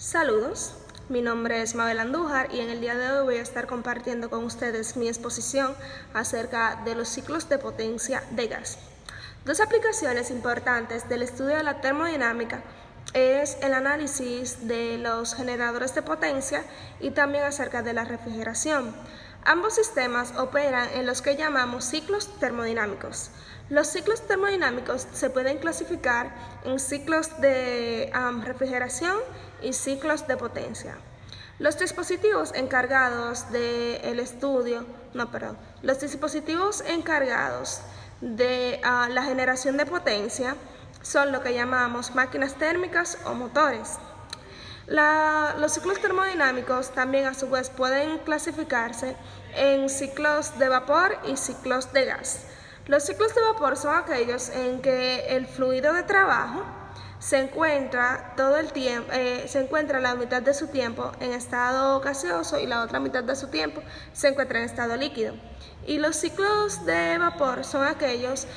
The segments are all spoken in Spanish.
Saludos, mi nombre es Mabel Andújar y en el día de hoy voy a estar compartiendo con ustedes mi exposición acerca de los ciclos de potencia de gas. Dos aplicaciones importantes del estudio de la termodinámica es el análisis de los generadores de potencia y también acerca de la refrigeración. Ambos sistemas operan en los que llamamos ciclos termodinámicos. Los ciclos termodinámicos se pueden clasificar en ciclos de refrigeración y ciclos de potencia. Los dispositivos encargados del los dispositivos encargados de la generación de son lo que llamamos máquinas térmicas o motores. Los ciclos termodinámicos también a su vez pueden clasificarse en ciclos de vapor y ciclos de gas. Los ciclos de vapor son aquellos en que el fluido de trabajo se encuentra la mitad de su tiempo en estado gaseoso y la otra mitad de su tiempo se encuentra en estado líquido. Y los ciclos de vapor son aquellos,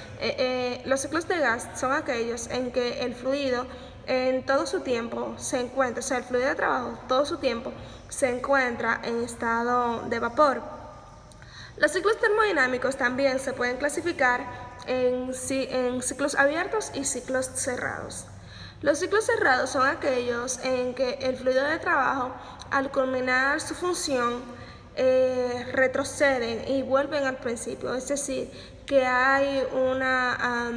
los ciclos de gas son aquellos en que el fluido en todo su tiempo se encuentra, o sea, el fluido de trabajo todo su tiempo se encuentra en estado de vapor. Los ciclos termodinámicos también se pueden clasificar en ciclos abiertos y ciclos cerrados. Los ciclos cerrados son aquellos en que el fluido de trabajo, al culminar su función, retroceden y vuelven al principio, es decir, que hay una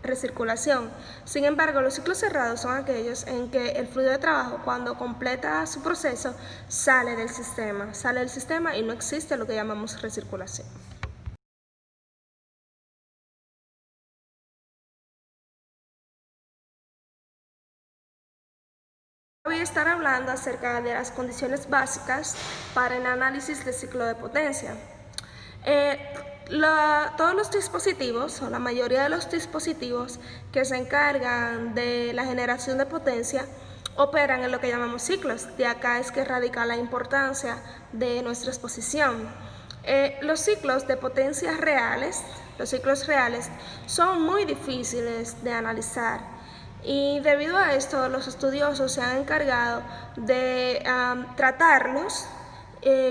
recirculación. Sin embargo, los ciclos cerrados son aquellos en que el fluido de trabajo, cuando completa su proceso, sale del sistema y no existe lo que llamamos recirculación. Voy a estar hablando acerca de las condiciones básicas para el análisis del ciclo de potencia. Todos los dispositivos, o la mayoría de los dispositivos que se encargan de la generación de potencia, operan en lo que llamamos ciclos. De acá es que radica la importancia de nuestra exposición. Los ciclos de potencia reales, los ciclos reales, son muy difíciles de analizar. Y debido a esto, los estudiosos se han encargado de tratarlos,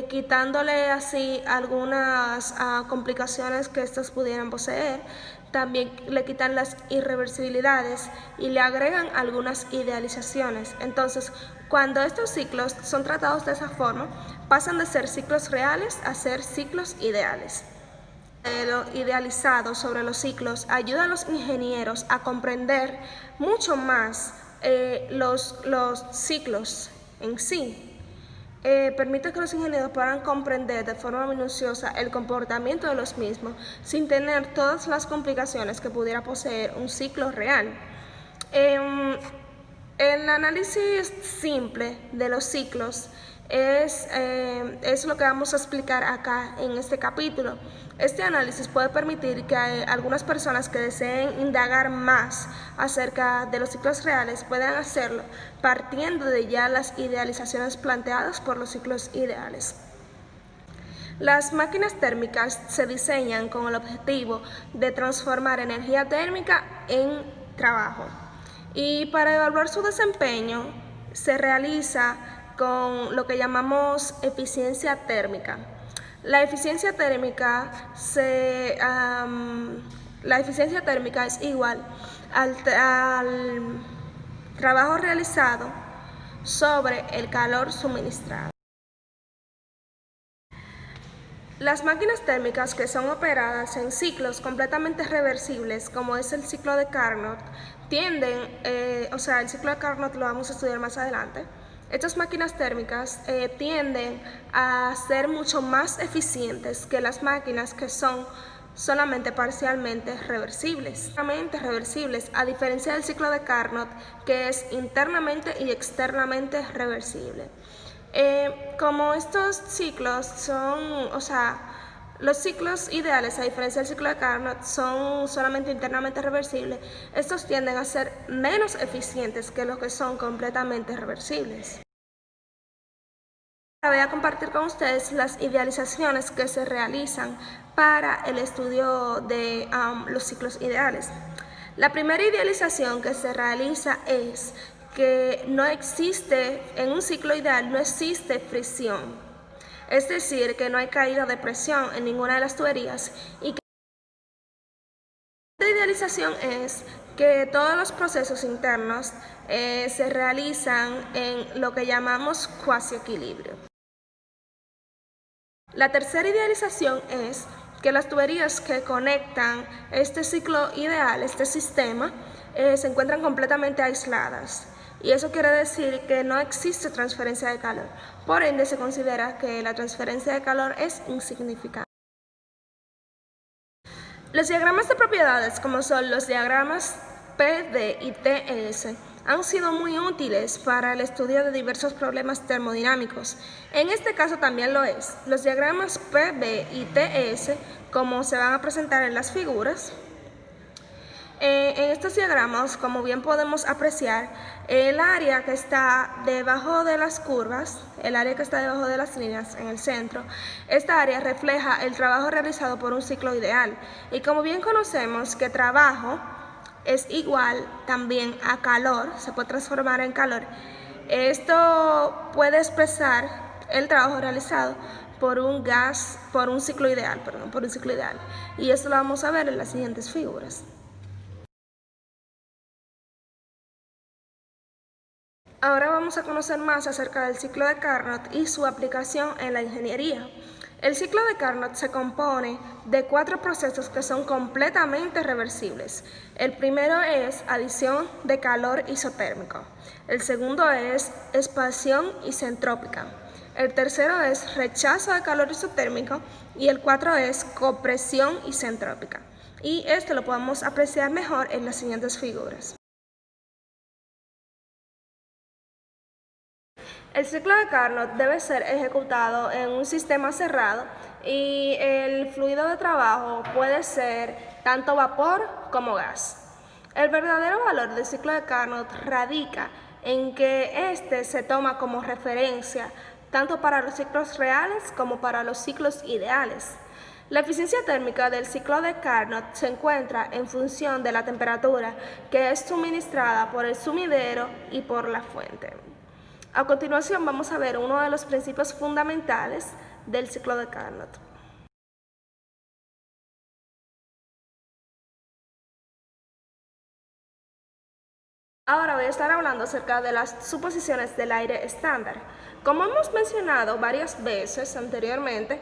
quitándole así algunas complicaciones que estos pudieran poseer. También le quitan las irreversibilidades y le agregan algunas idealizaciones. Entonces, cuando estos ciclos son tratados de esa forma, pasan de ser ciclos reales a ser ciclos ideales. Lo idealizado sobre los ciclos ayuda a los ingenieros a comprender mucho más los ciclos en sí. Permite que los ingenieros puedan comprender de forma minuciosa el comportamiento de los mismos sin tener todas las complicaciones que pudiera poseer un ciclo real. El análisis simple de los ciclos es lo que vamos a explicar acá en este capítulo. Este análisis puede permitir que algunas personas que deseen indagar más acerca de los ciclos reales puedan hacerlo partiendo de ya las idealizaciones planteadas por los ciclos ideales. Las máquinas térmicas se diseñan con el objetivo de transformar energía térmica en trabajo. Y para evaluar su desempeño se realiza con lo que llamamos eficiencia térmica. La eficiencia térmica es igual al trabajo realizado sobre el calor suministrado. Las máquinas térmicas que son operadas en ciclos completamente reversibles, como es el ciclo de Carnot, el ciclo de Carnot lo vamos a estudiar más adelante. Estas máquinas térmicas tienden a ser mucho más eficientes que las máquinas que son solamente parcialmente reversibles. A diferencia del ciclo de Carnot, que es internamente y externamente reversible. Como estos ciclos los ciclos ideales, a diferencia del ciclo de Carnot, son solamente internamente reversibles, estos tienden a ser menos eficientes que los que son completamente reversibles. Voy a compartir con ustedes las idealizaciones que se realizan para el estudio de los ciclos ideales. La primera idealización que se realiza es que no existe, en un ciclo ideal no existe fricción. Es decir, que no hay caída de presión en ninguna de las tuberías y que la idealización es que todos los procesos internos se realizan en lo que llamamos cuasi equilibrio. La tercera idealización es que las tuberías que conectan este ciclo ideal, este sistema, se encuentran completamente aisladas. Y eso quiere decir que no existe transferencia de calor. Por ende, se considera que la transferencia de calor es insignificante. Los diagramas de propiedades, como son los diagramas PD y TS, han sido muy útiles para el estudio de diversos problemas termodinámicos. En este caso también lo es. Los diagramas PB y TS, como se van a presentar en las figuras, en estos diagramas, como bien podemos apreciar, el área que está debajo de las curvas, el área que está debajo de las líneas en el centro, esta área refleja el trabajo realizado por un ciclo ideal. Y como bien conocemos que trabajo es igual también a calor, se puede transformar en calor, esto puede expresar el trabajo realizado por un ciclo ideal, Y esto lo vamos a ver en las siguientes figuras. Ahora vamos a conocer más acerca del ciclo de Carnot y su aplicación en la ingeniería. El ciclo de Carnot se compone de 4 procesos que son completamente reversibles. El primero es adición de calor isotérmico. El segundo es expansión isentrópica. El tercero es rechazo de calor isotérmico y el 4 es compresión isentrópica. Y esto lo podemos apreciar mejor en las siguientes figuras. El ciclo de Carnot debe ser ejecutado en un sistema cerrado y el fluido de trabajo puede ser tanto vapor como gas. El verdadero valor del ciclo de Carnot radica en que este se toma como referencia tanto para los ciclos reales como para los ciclos ideales. La eficiencia térmica del ciclo de Carnot se encuentra en función de la temperatura que es suministrada por el sumidero y por la fuente. A continuación vamos a ver uno de los principios fundamentales del ciclo de Carnot. Ahora voy a estar hablando acerca de las suposiciones del aire estándar. Como hemos mencionado varias veces anteriormente,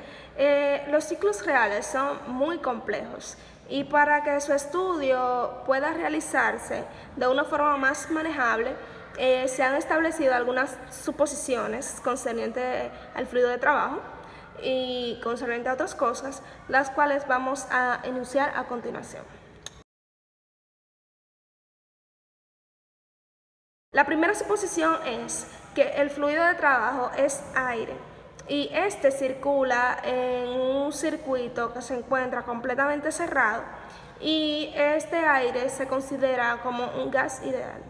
los ciclos reales son muy complejos y para que su estudio pueda realizarse de una forma más manejable, se han establecido algunas suposiciones concernientes al fluido de trabajo y concernientes a otras cosas, las cuales vamos a enunciar a continuación. La primera suposición es que el fluido de trabajo es aire y este circula en un circuito que se encuentra completamente cerrado y este aire se considera como un gas ideal.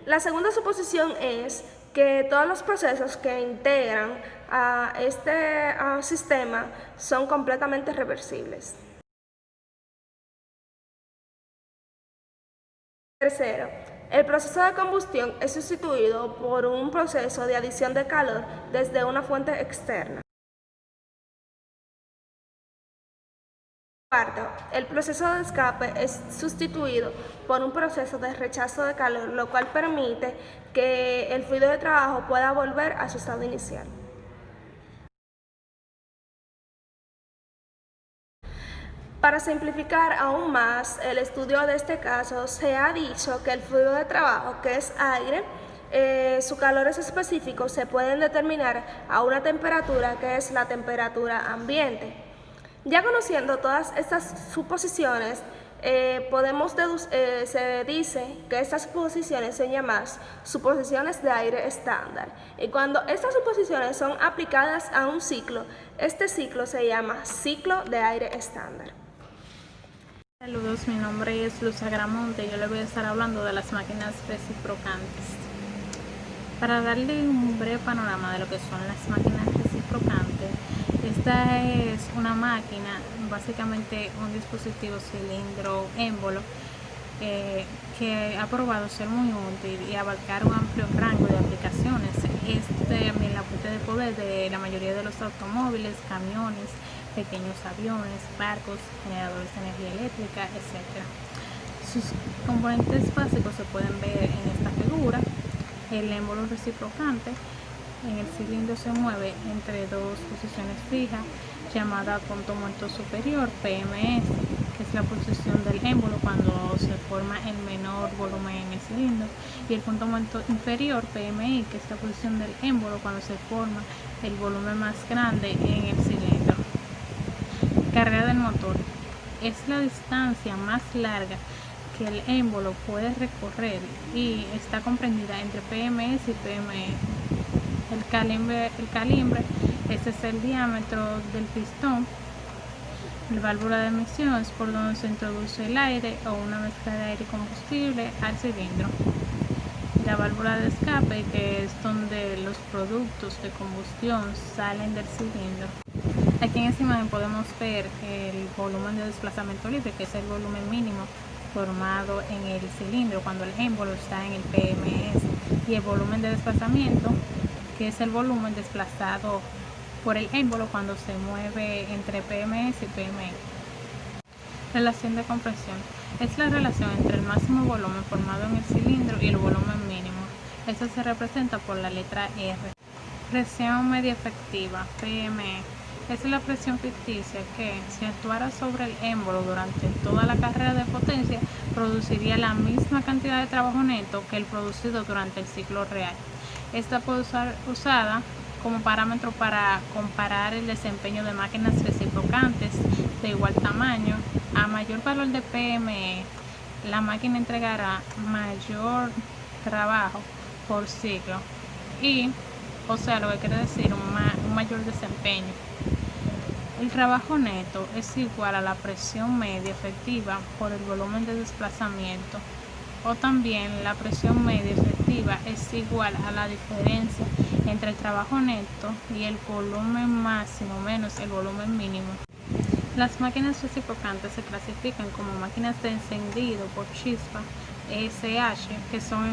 La segunda suposición es que todos los procesos que integran a este sistema son completamente reversibles. Tercero, el proceso de combustión es sustituido por un proceso de adición de calor desde una fuente externa. Cuarto, el proceso de escape es sustituido por un proceso de rechazo de calor, lo cual permite que el fluido de trabajo pueda volver a su estado inicial. Para simplificar aún más el estudio de este caso, se ha dicho que el fluido de trabajo, que es aire, sus calores específicos se pueden determinar a una temperatura que es la temperatura ambiente. Ya conociendo todas estas suposiciones, se dice que estas suposiciones son llamadas suposiciones de aire estándar. Y cuando estas suposiciones son aplicadas a un ciclo, este ciclo se llama ciclo de aire estándar. Saludos, mi nombre es Luz Agramonte y yo les voy a estar hablando de las máquinas reciprocantes. Para darle un breve panorama de lo que son las máquinas reciprocantes, esta es una máquina, básicamente un dispositivo cilindro émbolo, que ha probado ser muy útil y abarcar un amplio rango de aplicaciones. Es también la fuente de poder de la mayoría de los automóviles, camiones, pequeños aviones, barcos, generadores de energía eléctrica, etc. Sus componentes básicos se pueden ver en esta figura. El émbolo reciprocante en el cilindro se mueve entre dos posiciones fijas, llamada punto muerto superior, PMS, que es la posición del émbolo cuando se forma el menor volumen en el cilindro, y el punto muerto inferior, PMI, que es la posición del émbolo cuando se forma el volumen más grande en el cilindro. Carrera del motor es la distancia más larga que el émbolo puede recorrer y está comprendida entre PMS y PME. El calibre, este es el diámetro del pistón. La válvula de emisión es por donde se introduce el aire o una mezcla de aire y combustible al cilindro. La válvula de escape, que es donde los productos de combustión salen del cilindro. Aquí en esta imagen podemos ver el volumen de desplazamiento libre, que es el volumen mínimo formado en el cilindro cuando el émbolo está en el PMS, y el volumen de desplazamiento, que es el volumen desplazado por el émbolo cuando se mueve entre PMS y PMI. Relación de compresión es la relación entre el máximo volumen formado en el cilindro y el volumen mínimo. Esto se representa por la letra R. Presión media efectiva, PME, es la presión ficticia que, si actuara sobre el émbolo durante toda la carrera de potencia, produciría la misma cantidad de trabajo neto que el producido durante el ciclo real. Esta puede ser usada como parámetro para comparar el desempeño de máquinas reciprocantes de igual tamaño. A mayor valor de PME, la máquina entregará mayor trabajo por ciclo y, o sea, lo que quiere decir un mayor desempeño. El trabajo neto es igual a la presión media efectiva por el volumen de desplazamiento, o también la presión media efectiva es igual a la diferencia entre el trabajo neto y el volumen máximo menos el volumen mínimo. Las máquinas reciprocantes se clasifican como máquinas de encendido por chispa, ESH, que son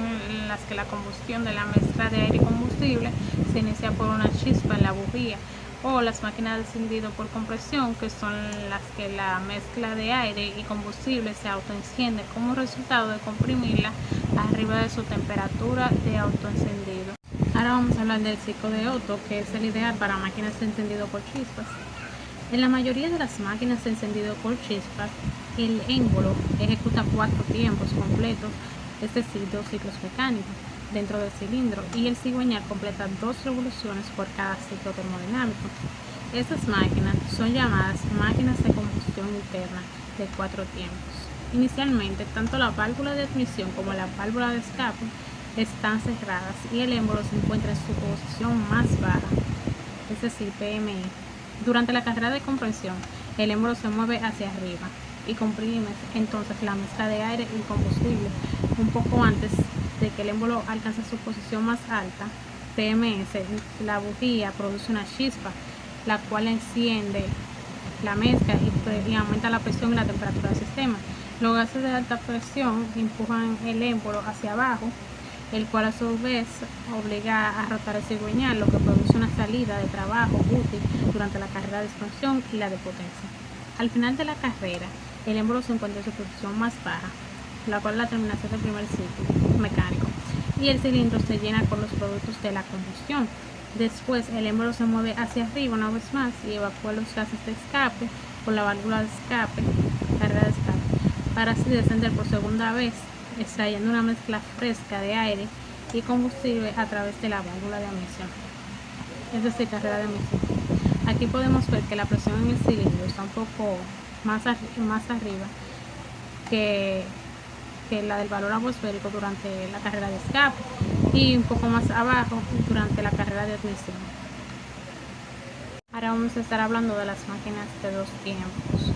las que la combustión de la mezcla de aire y combustible se inicia por una chispa en la bujía, o las máquinas de encendido por compresión, que son las que la mezcla de aire y combustible se autoenciende como resultado de comprimirla arriba de su temperatura de autoencendido. Ahora vamos a hablar del ciclo de Otto, que es el ideal para máquinas de encendido por chispas. En la mayoría de las máquinas de encendido por chispas, el émbolo ejecuta 4 tiempos completos, es decir, 2 ciclos mecánicos dentro del cilindro, y el cigüeñal completa 2 revoluciones por cada ciclo termodinámico. Estas máquinas son llamadas máquinas de combustión interna de 4 tiempos. Inicialmente, tanto la válvula de admisión como la válvula de escape están cerradas y el émbolo se encuentra en su posición más baja, es decir, PMI. Durante la carrera de compresión, el émbolo se mueve hacia arriba y comprime entonces la mezcla de aire y combustible un poco antes de que el émbolo alcance su posición más alta, PMS. La bujía produce una chispa, la cual enciende la mezcla y aumenta la presión y la temperatura del sistema. Los gases de alta presión empujan el émbolo hacia abajo, el cual a su vez obliga a rotar el cigüeñal, lo que produce una salida de trabajo útil durante la carrera de expansión y la de potencia. Al final de la carrera, el émbolo se encuentra en su posición más baja, la cual es la terminación del primer ciclo mecánico, y el cilindro se llena con los productos de la combustión. Después, el émbolo se mueve hacia arriba una vez más y evacúa los gases de escape por la válvula de escape, carrera de escape, para así descender por segunda vez, extrayendo una mezcla fresca de aire y combustible a través de la válvula de admisión, es decir, carrera de admisión. Aquí podemos ver que la presión en el cilindro está un poco más arriba que la del valor atmosférico durante la carrera de escape y un poco más abajo durante la carrera de admisión. Ahora vamos a estar hablando de las máquinas de 2 tiempos.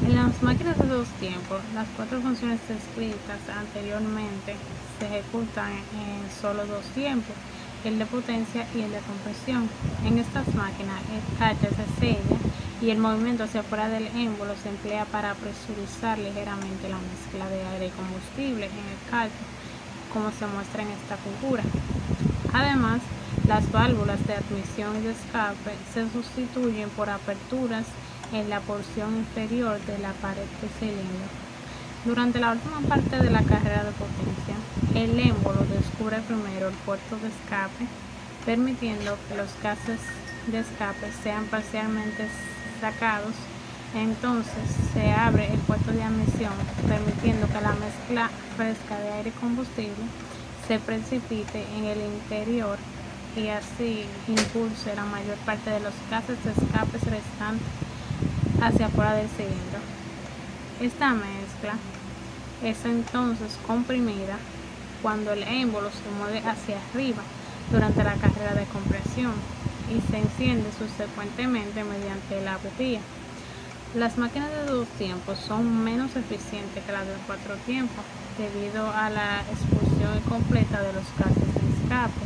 En las máquinas de 2 tiempos, las 4 funciones descritas anteriormente se ejecutan en solo 2 tiempos, el de potencia y el de compresión. En estas máquinas el catcher se sella y el movimiento hacia afuera del émbolo se emplea para presurizar ligeramente la mezcla de aire y combustible en el caldo, como se muestra en esta figura. Además, las válvulas de admisión y de escape se sustituyen por aperturas en la porción inferior de la pared del cilindro. Durante la última parte de la carrera de potencia, el émbolo descubre primero el puerto de escape, permitiendo que los gases de escape sean parcialmente sacados. Entonces se abre el puerto de admisión, permitiendo que la mezcla fresca de aire y combustible se precipite en el interior y así impulse la mayor parte de los gases de escape restantes hacia afuera del cilindro. Esta mezcla es entonces comprimida cuando el émbolo se mueve hacia arriba durante la carrera de compresión y se enciende subsecuentemente mediante la bujía. Las máquinas de 2 tiempos son menos eficientes que las de 4 tiempos debido a la expulsión completa de los gases de escape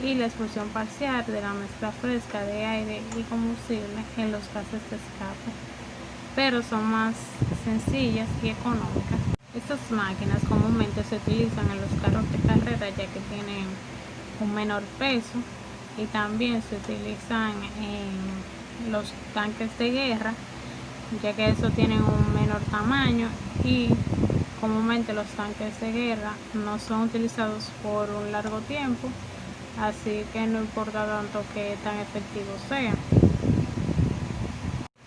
y la expulsión parcial de la mezcla fresca de aire y combustible en los gases de escape, pero son más sencillas y económicas. Estas máquinas comúnmente se utilizan en los carros de carrera ya que tienen un menor peso, y también se utilizan en los tanques de guerra ya que estos tienen un menor tamaño, y comúnmente los tanques de guerra no son utilizados por un largo tiempo, así que no importa tanto que tan efectivos sean.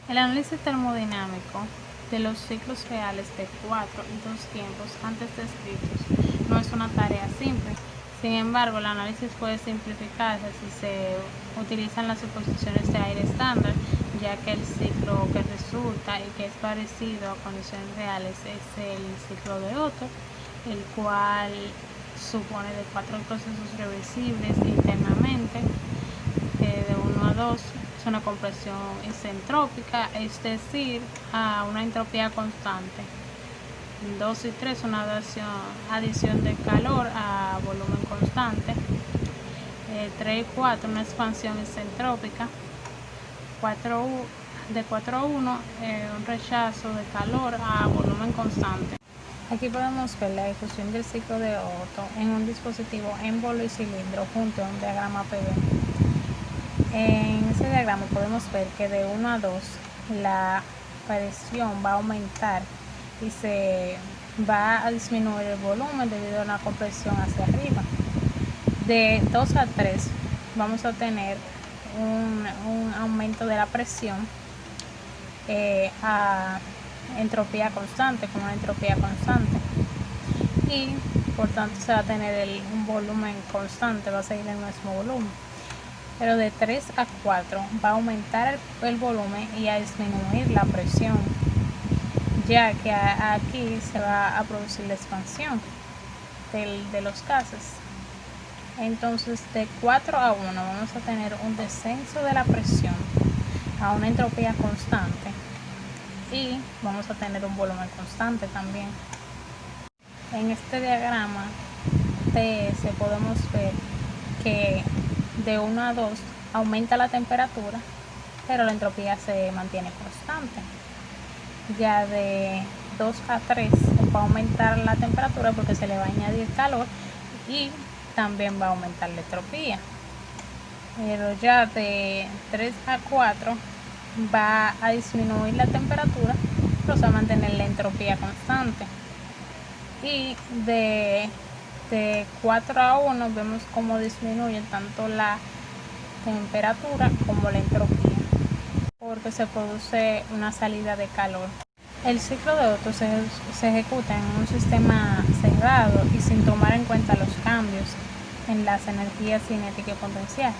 El análisis termodinámico de los ciclos reales de 4 y 2 tiempos antes descritos no es una tarea simple. Sin embargo, el análisis puede simplificarse si se utilizan las suposiciones de aire estándar, ya que el ciclo que resulta y que es parecido a condiciones reales es el ciclo de Otto, el cual supone de 4 procesos reversibles internamente, de 1 a 2, es una compresión isentrópica, es decir, a una entropía constante. 2 y 3, una adición de calor a volumen constante. 3 y 4, una expansión isentrópica. De 4 a 1, un rechazo de calor a volumen constante. Aquí podemos ver la ejecución del ciclo de Otto en un dispositivo émbolo y cilindro junto a un diagrama PV. En ese diagrama podemos ver que de 1 a 2 la presión va a aumentar y se va a disminuir el volumen debido a una compresión hacia arriba. De 2 a 3 vamos a tener un aumento de la presión a entropía constante, con una entropía constante, y por tanto se va a tener un volumen constante, va a seguir el mismo volumen. Pero de 3 a 4 va a aumentar el volumen y a disminuir la presión, ya que aquí se va a producir la expansión de los gases. Entonces de 4 a 1 vamos a tener un descenso de la presión a una entropía constante y vamos a tener un volumen constante también. En este diagrama TS podemos ver que de 1 a 2 aumenta la temperatura, pero la entropía se mantiene constante. Ya de 2 a 3 va a aumentar la temperatura porque se le va a añadir calor y también va a aumentar la entropía. Pero ya de 3 a 4 va a disminuir la temperatura, pero se va a mantener la entropía constante. Y de 4 a 1 vemos cómo disminuye tanto la temperatura como la entropía, porque se produce una salida de calor. El ciclo de Otto se ejecuta en un sistema cerrado y sin tomar en cuenta los cambios en las energías cinética y potencial.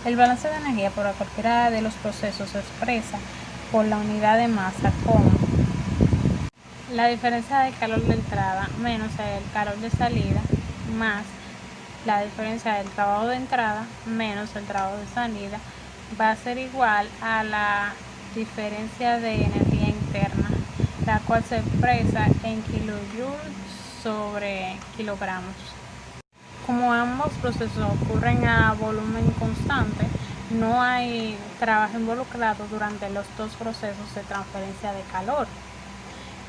El balance de energía por cualquiera de los procesos se expresa por la unidad de masa como la diferencia del calor de entrada menos el calor de salida más la diferencia del trabajo de entrada menos el trabajo de salida va a ser igual a la diferencia de energía interna, la cual se expresa en kilojoules sobre kilogramos. Como ambos procesos ocurren a volumen constante, no hay trabajo involucrado durante los dos procesos de transferencia de calor.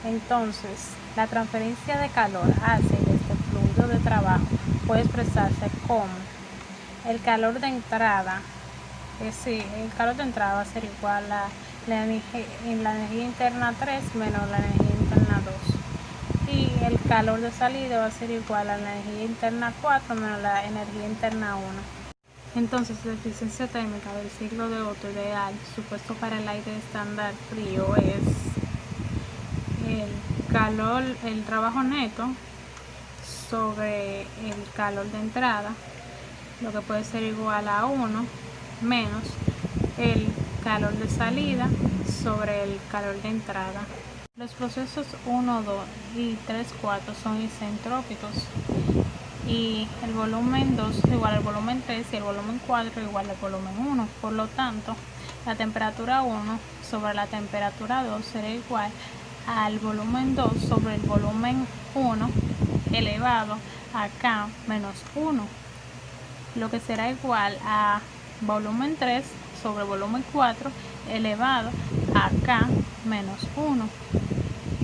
Entonces, la transferencia de calor hace que este fluido de trabajo puede expresarse como el calor de entrada. Es decir, el calor de entrada va a ser igual a la energía interna 3 menos la energía interna 2. Y el calor de salida va a ser igual a la energía interna 4 menos la energía interna 1. Entonces, la eficiencia térmica del ciclo de Otto ideal, supuesto para el aire estándar frío, es el trabajo neto sobre el calor de entrada, lo que puede ser igual a 1 menos el calor de salida sobre el calor de entrada. Los procesos 1, 2 y 3, 4 son isentrópicos y el volumen 2 es igual al volumen 3 y el volumen 4 es igual al volumen 1. Por lo tanto, la temperatura 1 sobre la temperatura 2 será igual al volumen 2 sobre el volumen 1 elevado a K menos 1, lo que será igual a volumen 3 sobre volumen 4 elevado a K menos 1,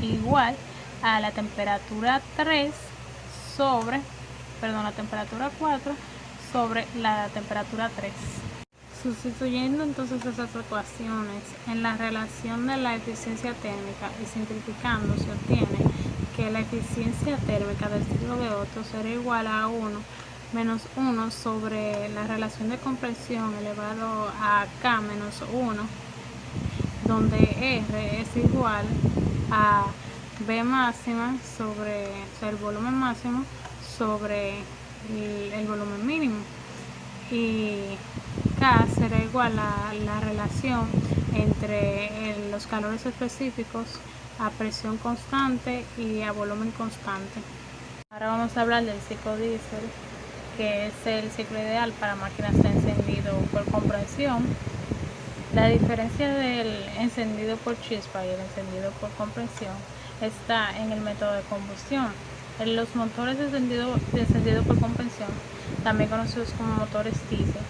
igual a la temperatura 3 sobre, la temperatura 4 sobre la temperatura 3. Sustituyendo entonces esas ecuaciones en la relación de la eficiencia térmica y simplificando, se obtiene que la eficiencia térmica del ciclo de Otto será igual a 1 menos 1 sobre la relación de compresión elevado a K menos 1, donde R es igual a V máxima sobre el volumen máximo sobre el volumen mínimo, y K será igual a la relación entre los calores específicos a presión constante y a volumen constante. Ahora vamos a hablar del ciclo diésel, que es el ciclo ideal para máquinas de encendido por compresión. La diferencia del encendido por chispa y el encendido por compresión está en el método de combustión. En los motores de encendido por compresión, también conocidos como motores diésel,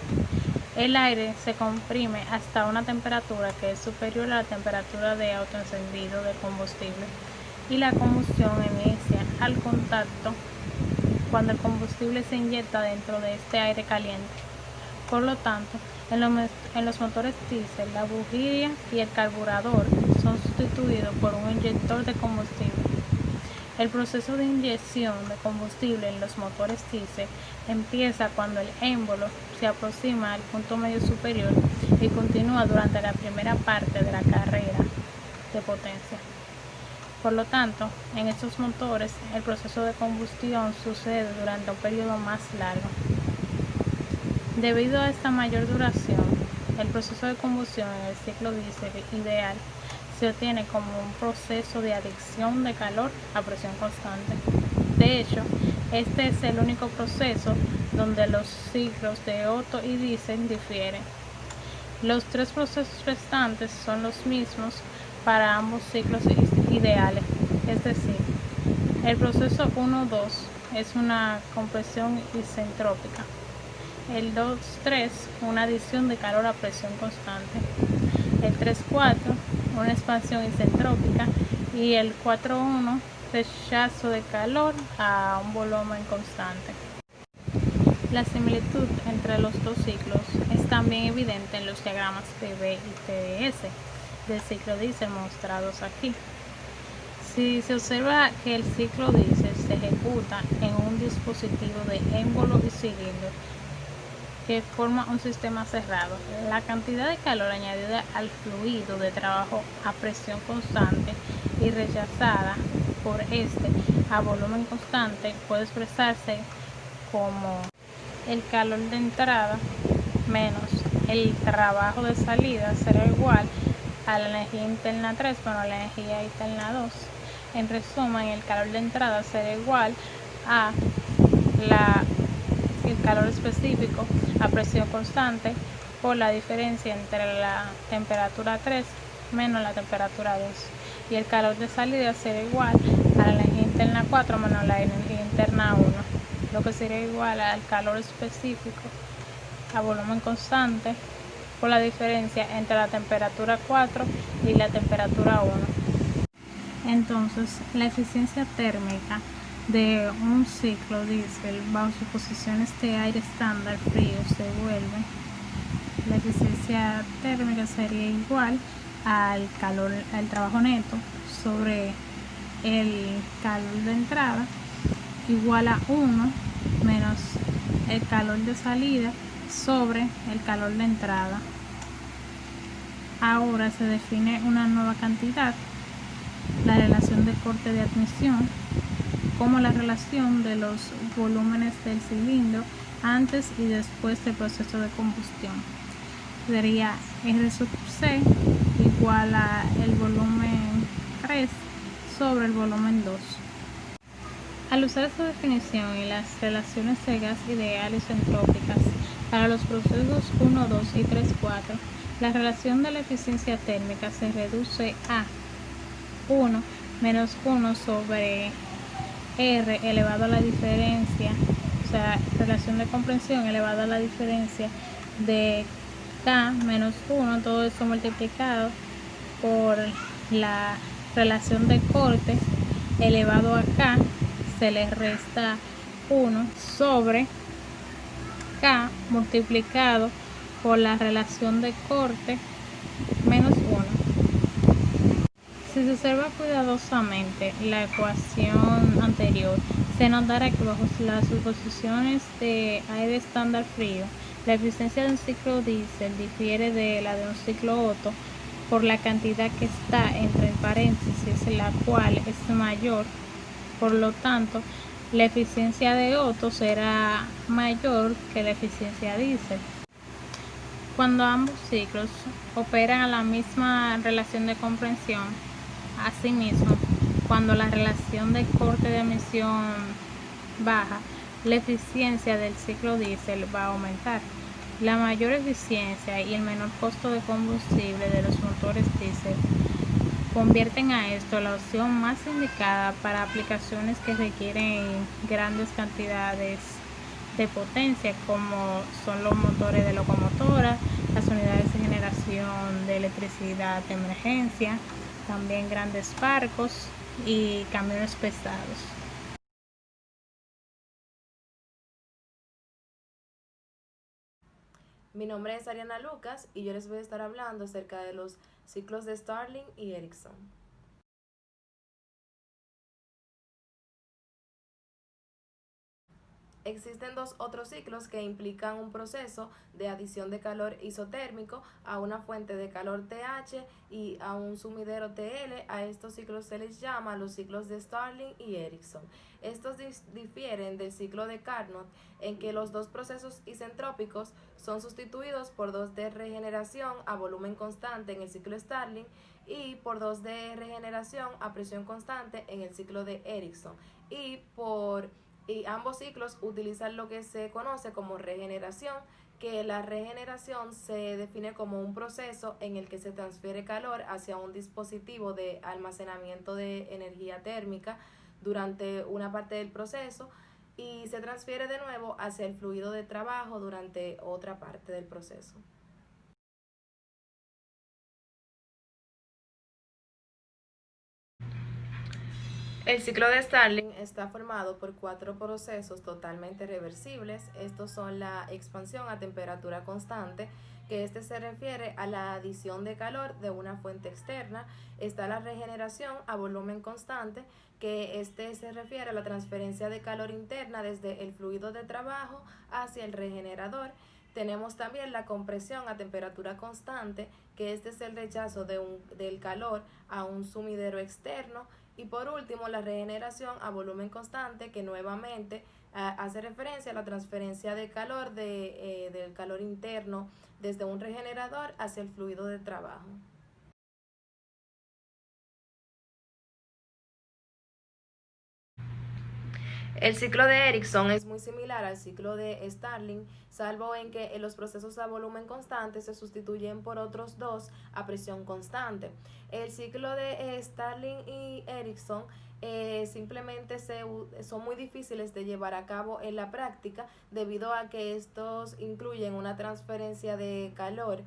el aire se comprime hasta una temperatura que es superior a la temperatura de autoencendido del combustible, y la combustión inicia al contacto cuando el combustible se inyecta dentro de este aire caliente. Por lo tanto, en los motores diésel, la bujía y el carburador son sustituidos por un inyector de combustible. El proceso de inyección de combustible en los motores diésel empieza cuando el émbolo se aproxima al punto medio superior y continúa durante la primera parte de la carrera de potencia. Por lo tanto, en estos motores el proceso de combustión sucede durante un periodo más largo. Debido a esta mayor duración, el proceso de combustión en el ciclo diésel ideal se obtiene como un proceso de adicción de calor a presión constante. De hecho, este es el único proceso donde los ciclos de Otto y diésel difieren. Los tres procesos restantes son los mismos para ambos ciclos ideales, es decir, el proceso 1-2 es una compresión isentrópica, el 2-3 una adición de calor a presión constante, el 3-4 una expansión isentrópica y el 4-1 rechazo de calor a un volumen constante. La similitud entre los dos ciclos es también evidente en los diagramas PV y PDS del ciclo diésel mostrados aquí. Si se observa que el ciclo diésel se ejecuta en un dispositivo de émbolo y cilindro que forma un sistema cerrado, la cantidad de calor añadida al fluido de trabajo a presión constante y rechazada por este a volumen constante puede expresarse como el calor de entrada menos el trabajo de salida será igual a la energía interna 3 menos la energía interna 2. En resumen, el calor de entrada será igual a el calor específico a presión constante por la diferencia entre la temperatura 3 menos la temperatura 2, y el calor de salida será igual a la energía interna 4 menos la energía interna 1, lo que sería igual al calor específico a volumen constante por la diferencia entre la temperatura 4 y la temperatura 1. Entonces, la eficiencia térmica de un ciclo diésel bajo suposiciones de aire estándar frío se vuelve, la eficiencia térmica sería igual al trabajo neto sobre el calor de entrada, igual a 1 menos el calor de salida sobre el calor de entrada. Ahora se define una nueva cantidad, la relación de corte de admisión, como la relación de los volúmenes del cilindro antes y después del proceso de combustión. Sería R sub C igual a el volumen 3 sobre el volumen 2. Al usar esta definición y las relaciones de gas ideales entrópicas para los procesos 1, 2 y 3, 4, la relación de la eficiencia térmica se reduce a 1 menos 1 sobre R elevado a la diferencia, o sea, relación de compresión elevado a la diferencia de K menos 1, todo esto multiplicado por la relación de corte elevado a K, se le resta 1 sobre K multiplicado por la relación de corte menos 1. Si se observa cuidadosamente la ecuación anterior, se notará que bajo las suposiciones de aire estándar frío, la eficiencia de un ciclo diésel difiere de la de un ciclo Otto por la cantidad que está entre paréntesis, la cual es mayor. Por lo tanto, la eficiencia de Otto será mayor que la eficiencia diésel. Cuando ambos ciclos operan a la misma relación de compresión, asimismo, cuando la relación de corte de admisión baja, la eficiencia del ciclo diésel va a aumentar. La mayor eficiencia y el menor costo de combustible de los motores diésel convierten a esto la opción más indicada para aplicaciones que requieren grandes cantidades de potencia, como son los motores de locomotora, las unidades de generación de electricidad de emergencia, también grandes barcos y camiones pesados. Mi nombre es Ariana Lucas y yo les voy a estar hablando acerca de los ciclos de Stirling y Ericsson. Existen dos otros ciclos que implican un proceso de adición de calor isotérmico a una fuente de calor TH y a un sumidero TL. A estos ciclos se les llama los ciclos de Stirling y Ericsson. Estos difieren del ciclo de Carnot en que los dos procesos isentrópicos son sustituidos por dos de regeneración a volumen constante en el ciclo Stirling y por dos de regeneración a presión constante en el ciclo de Ericsson, y ambos ciclos utilizan lo que se conoce como regeneración, que la regeneración se define como un proceso en el que se transfiere calor hacia un dispositivo de almacenamiento de energía térmica durante una parte del proceso y se transfiere de nuevo hacia el fluido de trabajo durante otra parte del proceso. El ciclo de Stirling está formado por cuatro procesos totalmente reversibles. Estos son la expansión a temperatura constante, que se refiere a la adición de calor de una fuente externa. Está la regeneración a volumen constante, que se refiere a la transferencia de calor interna desde el fluido de trabajo hacia el regenerador. Tenemos también la compresión a temperatura constante, que es el rechazo del calor a un sumidero externo. Y por último, la regeneración a volumen constante, que nuevamente hace referencia a la transferencia de calor del calor interno desde un regenerador hacia el fluido de trabajo. El ciclo de Ericsson es muy similar al ciclo de Stirling, salvo en que los procesos a volumen constante se sustituyen por otros dos a presión constante. El ciclo de Stirling y Ericsson simplemente son muy difíciles de llevar a cabo en la práctica debido a que estos incluyen una transferencia de calor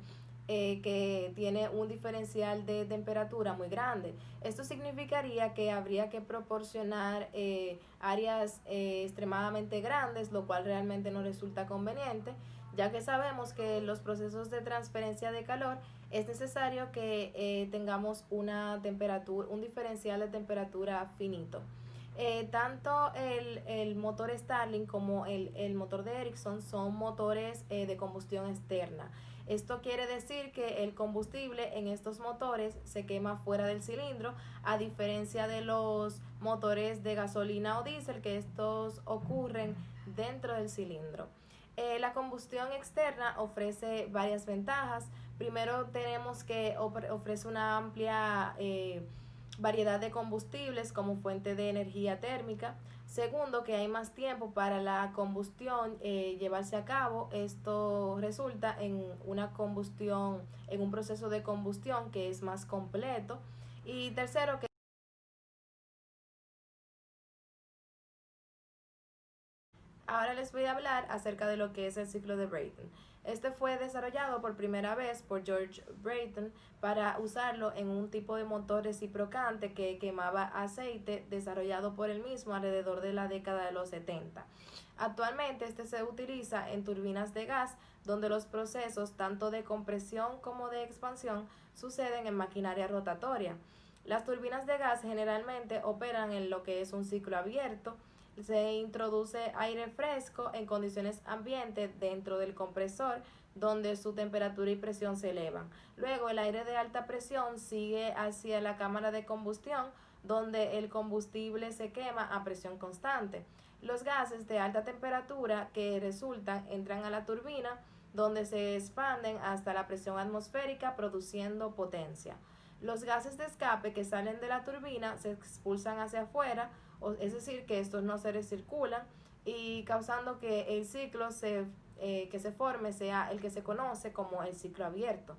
que tiene un diferencial de temperatura muy grande. Esto significaría que habría que proporcionar áreas extremadamente grandes, lo cual realmente no resulta conveniente, ya que sabemos que los procesos de transferencia de calor es necesario que tengamos una temperatura, un diferencial de temperatura finito. Tanto el motor Starlink como el motor de Ericsson son motores de combustión externa. Esto quiere decir que el combustible en estos motores se quema fuera del cilindro, a diferencia de los motores de gasolina o diésel, que estos ocurren dentro del cilindro. La combustión externa ofrece varias ventajas. Primero tenemos que ofrece una amplia variedad de combustibles como fuente de energía térmica. Segundo, que hay más tiempo para la combustión llevarse a cabo. Esto resulta en una combustión, en un proceso de combustión que es más completo. Y tercero, que ahora les voy a hablar acerca de lo que es el ciclo de Brayton. Este fue desarrollado por primera vez por George Brayton para usarlo en un tipo de motor reciprocante que quemaba aceite desarrollado por él mismo alrededor de la década de los 70. Actualmente este se utiliza en turbinas de gas donde los procesos tanto de compresión como de expansión suceden en maquinaria rotatoria. Las turbinas de gas generalmente operan en lo que es un ciclo abierto. Se introduce aire fresco en condiciones ambientes dentro del compresor donde su temperatura y presión se elevan. Luego el aire de alta presión sigue hacia la cámara de combustión donde el combustible se quema a presión constante. Los gases de alta temperatura que resultan entran a la turbina donde se expanden hasta la presión atmosférica produciendo potencia. Los gases de escape que salen de la turbina se expulsan hacia afuera, es decir, que estos no se recirculan y causando que el ciclo que se forme sea el que se conoce como el ciclo abierto.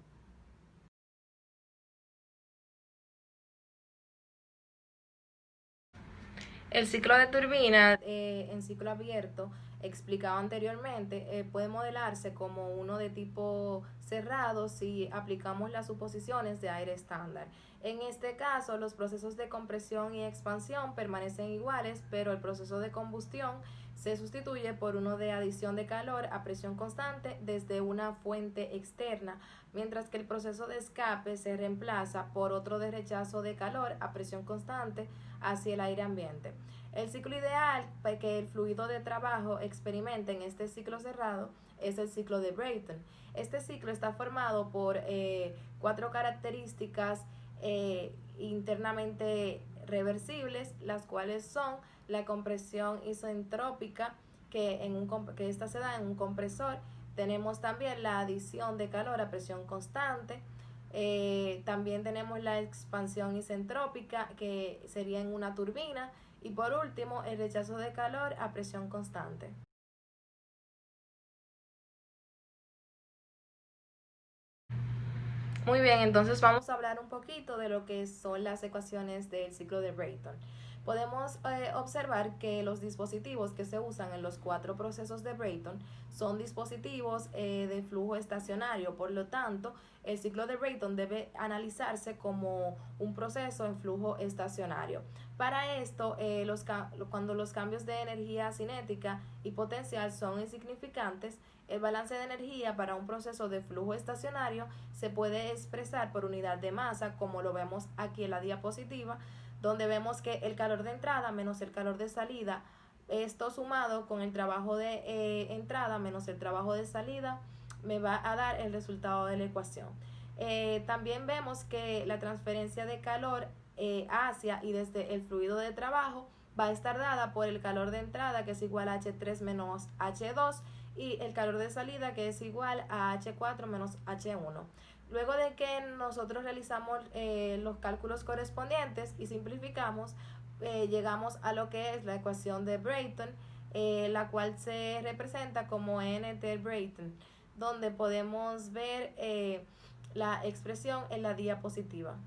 El ciclo de turbina en ciclo abierto, explicado anteriormente, puede modelarse como uno de tipo cerrado si aplicamos las suposiciones de aire estándar. En este caso, los procesos de compresión y expansión permanecen iguales, pero el proceso de combustión se sustituye por uno de adición de calor a presión constante desde una fuente externa, mientras que el proceso de escape se reemplaza por otro de rechazo de calor a presión constante hacia el aire ambiente. El ciclo ideal para que el fluido de trabajo experimente en este ciclo cerrado es el ciclo de Brayton. Este ciclo está formado por cuatro características internamente reversibles, las cuales son la compresión isentrópica, que esta se da en un compresor. Tenemos también la adición de calor a presión constante. También tenemos la expansión isentrópica, que sería en una turbina. Y por último, el rechazo de calor a presión constante. Muy bien, entonces vamos a hablar un poquito de lo que son las ecuaciones del ciclo de Brayton. Podemos observar que los dispositivos que se usan en los cuatro procesos de Brayton son dispositivos de flujo estacionario. Por lo tanto, el ciclo de Brayton debe analizarse como un proceso en flujo estacionario. Para esto, cuando los cambios de energía cinética y potencial son insignificantes, el balance de energía para un proceso de flujo estacionario se puede expresar por unidad de masa, como lo vemos aquí en la diapositiva, donde vemos que el calor de entrada menos el calor de salida, esto sumado con el trabajo de entrada menos el trabajo de salida, me va a dar el resultado de la ecuación. También vemos que la transferencia de calor hacia y desde el fluido de trabajo va a estar dada por el calor de entrada, que es igual a H3 menos H2, y el calor de salida, que es igual a H4 menos H1. Luego de que nosotros realizamos los cálculos correspondientes y simplificamos, llegamos a lo que es la ecuación de Brayton, la cual se representa como NT Brayton, donde podemos ver la expresión en la diapositiva.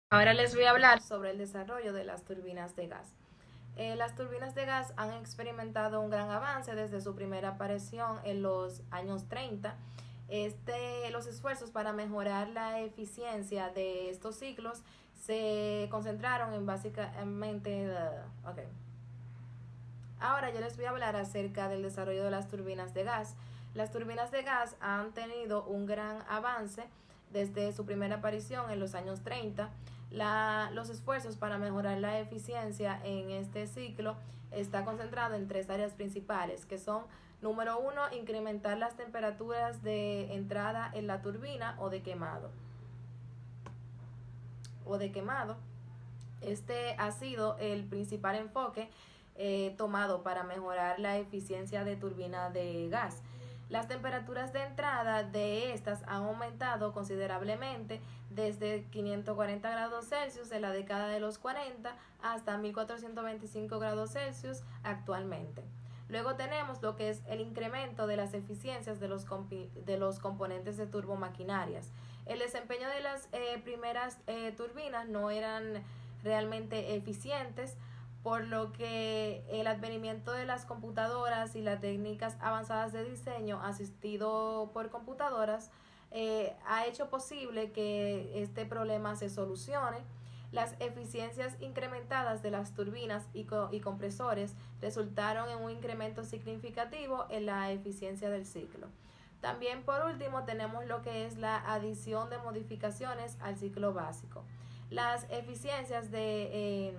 Ahora les voy a hablar sobre el desarrollo de las turbinas de gas. Las turbinas de gas han experimentado un gran avance desde su primera aparición en los años 30. Los esfuerzos para mejorar la eficiencia de estos ciclos se concentraron en básicamente... ok. Ahora yo les voy a hablar acerca del desarrollo de las turbinas de gas. Las turbinas de gas han tenido un gran avance desde su primera aparición en los años 30. Los esfuerzos para mejorar la eficiencia en este ciclo está concentrado en tres áreas principales, que son: número uno, incrementar las temperaturas de entrada en la turbina o de quemado. Este ha sido el principal enfoque tomado para mejorar la eficiencia de turbina de gas. Las temperaturas de entrada de estas han aumentado considerablemente desde 540 grados Celsius en la década de los 40 hasta 1425 grados Celsius actualmente. Luego tenemos lo que es el incremento de las eficiencias de los componentes de turbomaquinarias. El desempeño de las primeras turbinas no eran realmente eficientes, por lo que el advenimiento de las computadoras y las técnicas avanzadas de diseño asistido por computadoras ha hecho posible que este problema se solucione. Las eficiencias incrementadas de las turbinas y compresores resultaron en un incremento significativo en la eficiencia del ciclo. También, por último, tenemos lo que es la adición de modificaciones al ciclo básico. Las eficiencias de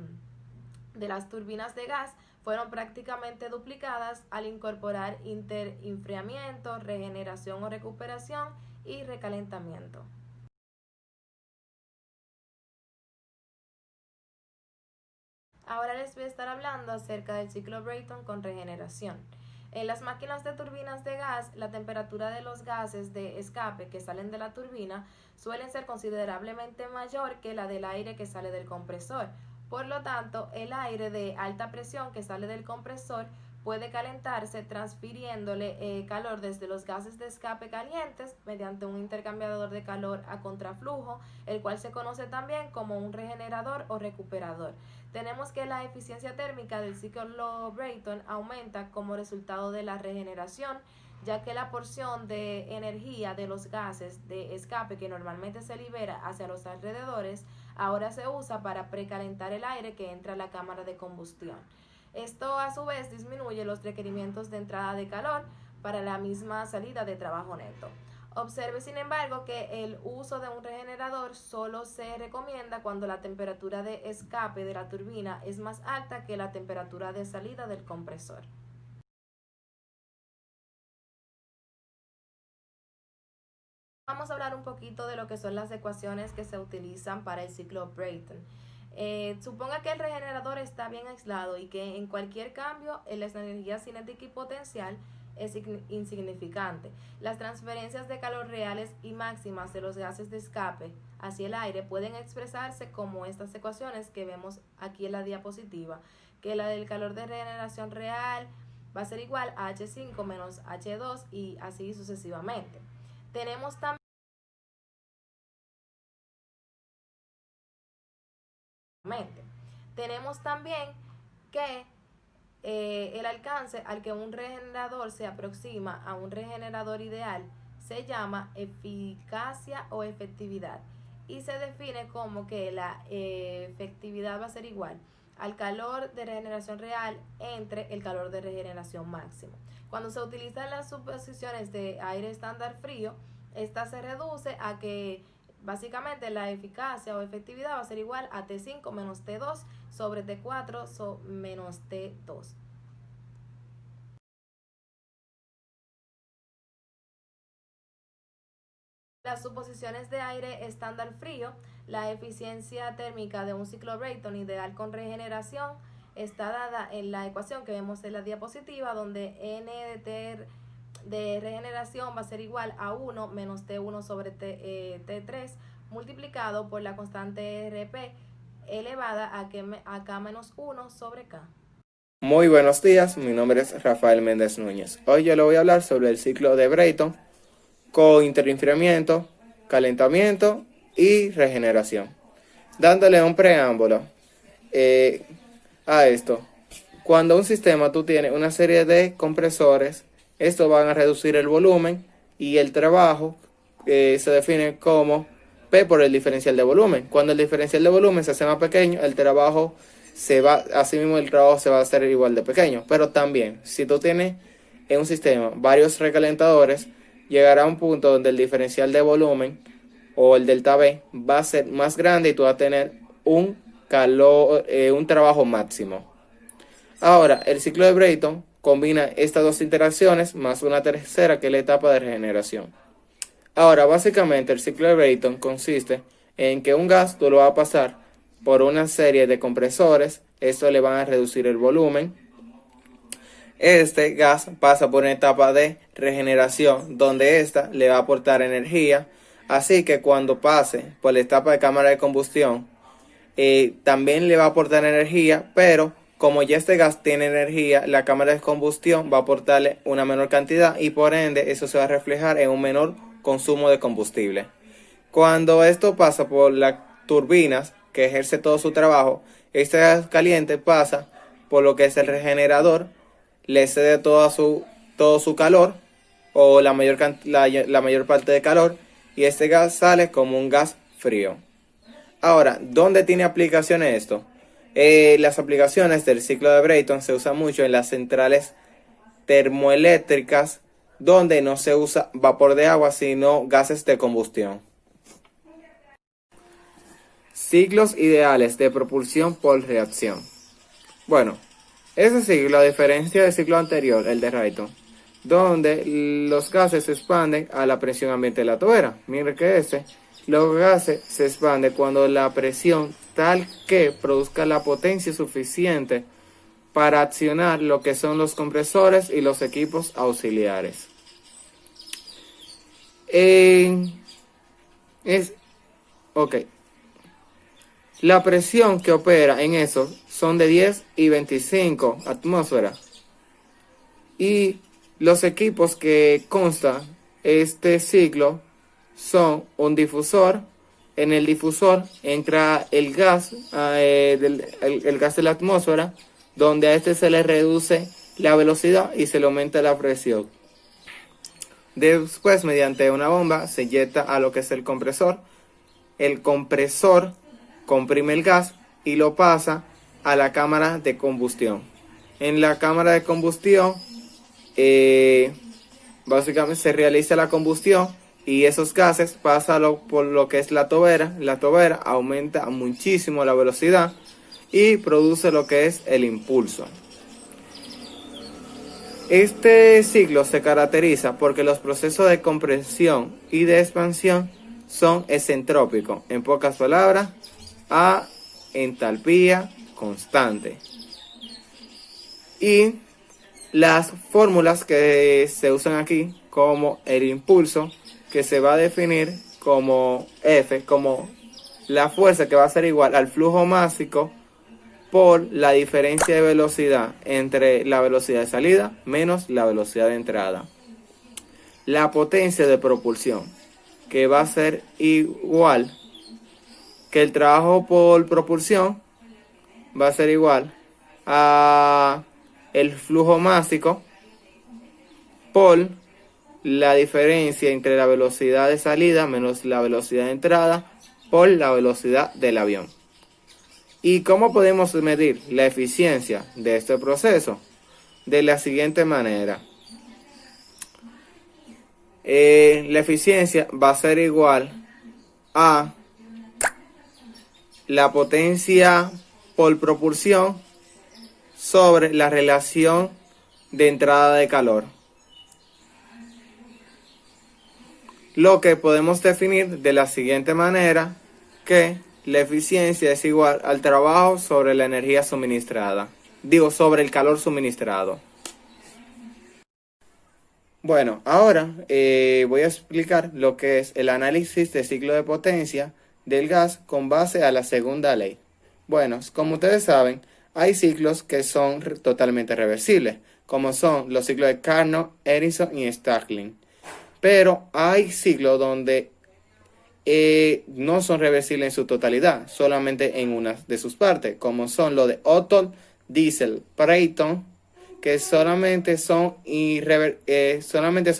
las turbinas de gas fueron prácticamente duplicadas al incorporar interenfriamiento, regeneración o recuperación y recalentamiento. Ahora les voy a estar hablando acerca del ciclo Brayton con regeneración. En las máquinas de turbinas de gas, la temperatura de los gases de escape que salen de la turbina suelen ser considerablemente mayor que la del aire que sale del compresor. Por lo tanto, el aire de alta presión que sale del compresor puede calentarse transfiriéndole calor desde los gases de escape calientes mediante un intercambiador de calor a contraflujo, el cual se conoce también como un regenerador o recuperador. Tenemos que la eficiencia térmica del ciclo Brayton aumenta como resultado de la regeneración, ya que la porción de energía de los gases de escape que normalmente se libera hacia los alrededores ahora se usa para precalentar el aire que entra a la cámara de combustión. Esto a su vez disminuye los requerimientos de entrada de calor para la misma salida de trabajo neto. Observe, sin embargo, que el uso de un regenerador solo se recomienda cuando la temperatura de escape de la turbina es más alta que la temperatura de salida del compresor. Vamos a hablar un poquito de lo que son las ecuaciones que se utilizan para el ciclo Brayton. Suponga que el regenerador está bien aislado y que en cualquier cambio en la energía cinética y potencial es insignificante. Las transferencias de calor reales y máximas de los gases de escape hacia el aire pueden expresarse como estas ecuaciones que vemos aquí en la diapositiva, que la del calor de regeneración real va a ser igual a H5 menos H2 y así sucesivamente. Tenemos también que el alcance al que un regenerador se aproxima a un regenerador ideal se llama eficacia o efectividad y se define como que la efectividad va a ser igual al calor de regeneración real entre el calor de regeneración máximo. Cuando se utilizan las suposiciones de aire estándar frío, esta se reduce a que básicamente la eficacia o efectividad va a ser igual a T5 menos T2 sobre T4 menos T2. Las suposiciones de aire estándar frío, la eficiencia térmica de un ciclo Brayton ideal con regeneración está dada en la ecuación que vemos en la diapositiva, donde N de T de regeneración va a ser igual a 1 menos T1 sobre T3 multiplicado por la constante RP elevada a K menos 1 sobre K. Muy buenos días, mi nombre es Rafael Méndez Núñez. Hoy yo le voy a hablar sobre el ciclo de Brayton con interenfriamiento, calentamiento y regeneración. Dándole un preámbulo a esto, Cuando un sistema tú tienes una serie de compresores, estos van a reducir el volumen y el trabajo se define como P por el diferencial de volumen. Cuando el diferencial de volumen se hace más pequeño, el trabajo asimismo el trabajo se va a hacer igual de pequeño. Pero también, si tú tienes en un sistema varios recalentadores, llegará a un punto donde el diferencial de volumen o el delta V va a ser más grande y tú vas a tener un trabajo máximo. Ahora, el ciclo de Brayton combina estas dos interacciones más una tercera que es la etapa de regeneración. Ahora, básicamente el ciclo de Brayton consiste en que un gas tú lo vas a pasar por una serie de compresores, esto le van a reducir el volumen. Este gas pasa por una etapa de regeneración donde ésta le va a aportar energía, así que cuando pase por la etapa de cámara de combustión, también le va a aportar energía, pero como ya este gas tiene energía, la cámara de combustión va a aportarle una menor cantidad y por ende eso se va a reflejar en un menor consumo de combustible. Cuando esto pasa por las turbinas que ejerce todo su trabajo, este gas caliente pasa por lo que es el regenerador, le cede todo su calor o la mayor parte de calor y este gas sale como un gas frío. Ahora, ¿dónde tiene aplicaciones esto? Las aplicaciones del ciclo de Brayton se usan mucho en las centrales termoeléctricas donde no se usa vapor de agua sino gases de combustión. Ciclos ideales de propulsión por reacción. Bueno, ese ciclo, a diferencia del ciclo anterior, el de Brayton, donde los gases se expanden a la presión ambiente de la tobera, miren que los gases se expanden cuando la presión tal que produzca la potencia suficiente para accionar lo que son los compresores y los equipos auxiliares. La presión que opera en eso son de 10 y 25 atmósferas. Y los equipos que consta este ciclo son un difusor. En el difusor entra el gas, el gas de la atmósfera, donde a este se le reduce la velocidad y se le aumenta la presión. Después, mediante una bomba, se inyecta a lo que es el compresor. El compresor comprime el gas y lo pasa a la cámara de combustión. En la cámara de combustión, básicamente se realiza la combustión y esos gases pasan por lo que es la tobera. La tobera aumenta muchísimo la velocidad y produce lo que es el impulso. Este ciclo se caracteriza porque los procesos de compresión y de expansión son excentrópicos. En pocas palabras, a entalpía constante. Y las fórmulas que se usan aquí, como el impulso, que se va a definir como F, como la fuerza que va a ser igual al flujo másico por la diferencia de velocidad entre la velocidad de salida menos la velocidad de entrada. La potencia de propulsión, que va a ser igual que el trabajo por propulsión, va a ser igual a el flujo másico por la diferencia entre la velocidad de salida menos la velocidad de entrada por la velocidad del avión. ¿Y cómo podemos medir la eficiencia de este proceso? De la siguiente manera. La eficiencia va a ser igual a la potencia por propulsión sobre la relación de entrada de calor. Lo que podemos definir de la siguiente manera, que la eficiencia es igual al trabajo sobre la energía suministrada. Sobre el calor suministrado. Bueno, ahora voy a explicar lo que es el análisis de ciclo de potencia del gas con base a la segunda ley. Bueno, como ustedes saben, hay ciclos que son totalmente reversibles, como son los ciclos de Carnot, Edison y Stirling. Pero hay ciclos donde no son reversibles en su totalidad, solamente en una de sus partes, como son los de Otto, diésel, Brayton, que solamente son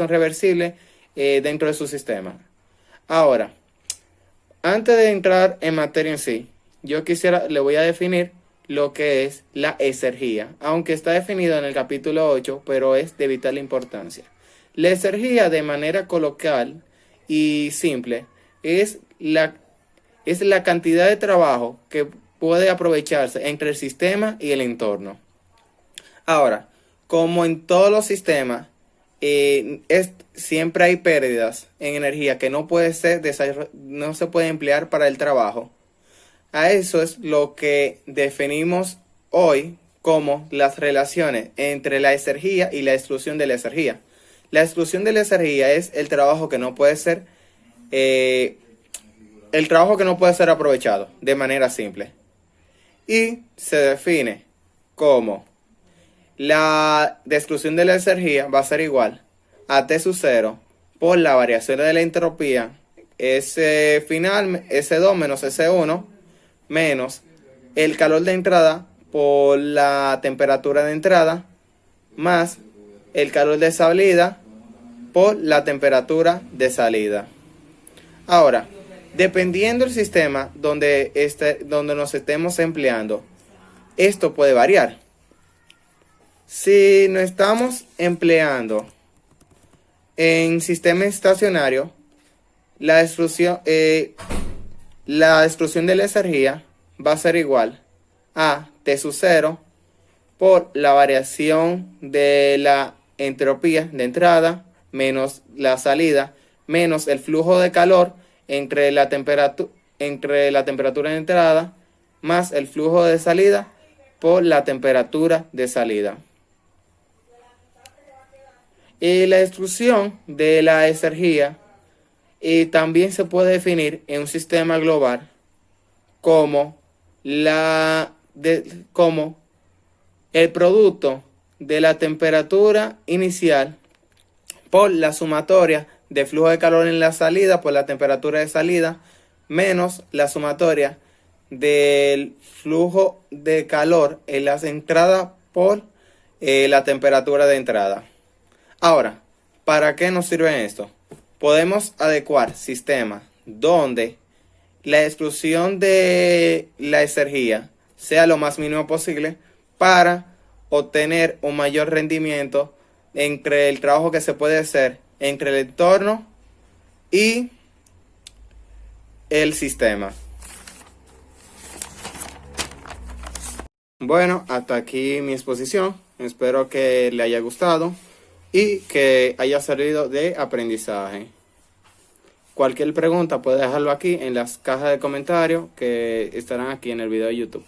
reversibles dentro de su sistema. Ahora, antes de entrar en materia en sí, le voy a definir lo que es la exergía, aunque está definido en el capítulo 8, pero es de vital importancia. La exergía, de manera coloquial y simple, es la cantidad de trabajo que puede aprovecharse entre el sistema y el entorno. Ahora, como en todos los sistemas, siempre hay pérdidas en energía que no se puede emplear para el trabajo. A eso es lo que definimos hoy como las relaciones entre la exergía y la exclusión de la exergía. La exclusión de la exergía es el trabajo que no puede ser aprovechado de manera simple. Y se define como la exclusión de la exergía va a ser igual a T sub 0 por la variación de la entropía S2 menos S1 menos el calor de entrada por la temperatura de entrada más el calor de salida por la temperatura de salida. Ahora, dependiendo del sistema donde nos estemos empleando, esto puede variar. Si nos estamos empleando en sistema estacionario, la exclusión de la exergía va a ser igual a T sub 0 por la variación de la entropía de entrada menos la salida menos el flujo de calor entre la temperatura de entrada más el flujo de salida por la temperatura de salida. Y la exclusión de la exergía también se puede definir en un sistema global como el producto de la temperatura inicial por la sumatoria de flujo de calor en la salida por la temperatura de salida menos la sumatoria del flujo de calor en las entradas por la temperatura de entrada. Ahora, ¿para qué nos sirve esto? Podemos adecuar sistemas donde la exclusión de la exergía sea lo más mínimo posible para obtener un mayor rendimiento entre el trabajo que se puede hacer entre el entorno y el sistema. Bueno, hasta aquí mi exposición. Espero que le haya gustado y que haya servido de aprendizaje. Cualquier pregunta puede dejarlo aquí en las cajas de comentarios que estarán aquí en el video de YouTube.